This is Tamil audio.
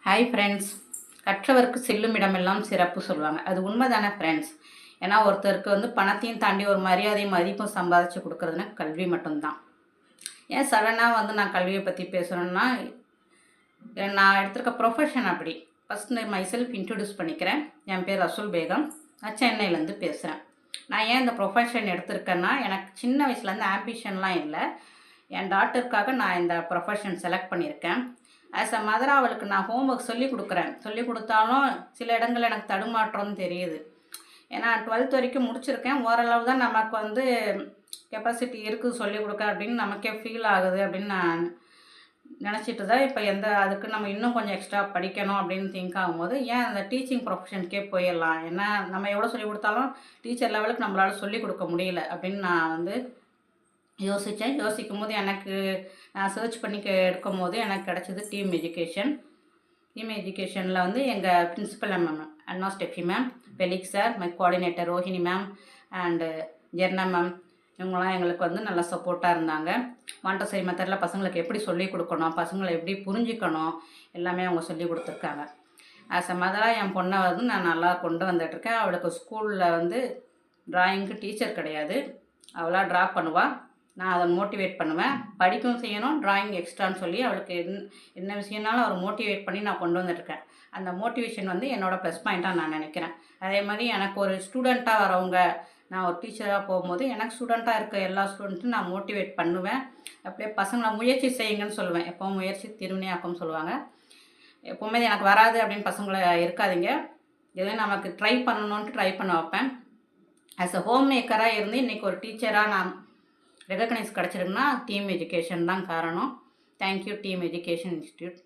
Hi friends. கற்றவருக்கு செல்லும் இடமெல்லாம் சிறப்பு சொல்லுவாங்க. அது உண்மைதானே ஃப்ரெண்ட்ஸ்? ஏன்னா ஒருத்தருக்கு பணத்தையும் தாண்டி ஒரு மரியாதையும் மதிப்பும் சம்பாதிச்சு கொடுக்குறதுனா கல்வி மட்டும்தான். ஏன் சடனாக நான் கல்வியை பற்றி பேசுகிறேன்னா, நான் எடுத்திருக்க ப்ரொஃபஷன் அப்படி. ஃபஸ்ட்டு மை செல்ஃப் இன்ட்ரடியூஸ் பண்ணிக்கிறேன். என் பேர் ரசூல் பேகம். நான் சென்னையிலேருந்து பேசுகிறேன். நான் ஏன் இந்த ப்ரொஃபஷன் எடுத்திருக்கேன்னா, எனக்கு சின்ன வயசுலேருந்து ஆம்பிஷன்லாம் இல்லை. என் டாட்டருக்காக நான் இந்த ப்ரொஃபஷன் செலக்ட் பண்ணியிருக்கேன். ஆஸ் அ மதராக அவளுக்கு நான் ஹோம் ஒர்க் சொல்லிக் கொடுக்குறேன். சொல்லி கொடுத்தாலும் சில இடங்கள் எனக்கு தடுமாற்றம்னு தெரியுது. ஏன்னா 12th வரைக்கும் முடிச்சிருக்கேன். ஓரளவு தான் நமக்கு கெப்பாசிட்டி இருக்குது சொல்லிக் கொடுக்க அப்படின்னு நமக்கே ஃபீல் ஆகுது அப்படின்னு நான் நினச்சிட்டு தான் இப்போ அதுக்கு நம்ம இன்னும் கொஞ்சம் எக்ஸ்ட்ரா படிக்கணும் அப்படின்னு திங்க் ஆகும்போது, ஏன் அந்த டீச்சிங் ப்ரொஃபஷனுக்கே போயிடலாம். ஏன்னா நம்ம எவ்வளோ சொல்லிக் கொடுத்தாலும் டீச்சர் லெவலுக்கு நம்மளால் சொல்லிக் கொடுக்க முடியல அப்படின்னு நான் யோசித்தேன். யோசிக்கும்போது எனக்கு நான் சர்ச் பண்ணி எடுக்கும்போது எனக்கு கிடச்சிது டீம் எஜுகேஷன். டீம் எஜுகேஷனில் எங்கள் principal ma'am Anna Steffi ma'am, பெலிக் sir, my coordinator Rohini ma'am and Jharna ma'am, இவங்களாம் எங்களுக்கு நல்லா சப்போர்ட்டாக இருந்தாங்க. மாண்டசரி மெத்தடில் பசங்களுக்கு எப்படி சொல்லிக் கொடுக்கணும், பசங்களை எப்படி புரிஞ்சிக்கணும், எல்லாமே அவங்க சொல்லி கொடுத்துருக்காங்க. ஆஸ் அ மதராக என் பொண்ணை நான் நல்லா கொண்டு வந்துட்டுருக்கேன். அவளுக்கு ஸ்கூலில் ட்ராயிங்க்கு டீச்சர் கிடையாது. அவளாக ட்ரா பண்ணுவாள். நான் அதை மோட்டிவேட் பண்ணுவேன். படிக்கவும் செய்யணும், ட்ராயிங் எக்ஸ்ட்ரான்னு சொல்லி அவளுக்கு என்ன விஷயம்னாலும் அவர் மோட்டிவேட் பண்ணி நான் கொண்டு வந்துட்டுருக்கேன். அந்த மோட்டிவேஷன் என்னோடய ப்ளஸ் பாயிண்ட்டாக நான் நினைக்கிறேன். அதே மாதிரி எனக்கு ஒரு ஸ்டூடெண்ட்டாக வரவங்க, நான் ஒரு டீச்சராக போகும்போது எனக்கு ஸ்டூடெண்ட்டாக இருக்க எல்லா ஸ்டூடெண்ட்டும் நான் மோட்டிவேட் பண்ணுவேன். அப்படியே பசங்களை முயற்சி செய்யுங்கன்னு சொல்லுவேன். எப்போவும் முயற்சி திருவினையாக்கும்னு சொல்லுவாங்க. எப்போவுமே எனக்கு வராது அப்படின்னு பசங்களை இருக்காதீங்க. எதுவும் நமக்கு ட்ரை பண்ணணுன்ட்டு ட்ரை பண்ண வைப்பேன். ஆஸ் அ ஹோம் மேக்கராக இருந்து இன்றைக்கி ஒரு டீச்சராக நான் ரெகக்னைஸ் கிடச்சிருக்குன்னா டீம் எஜுகேஷன் தான் காரணம். Thank you team education institute.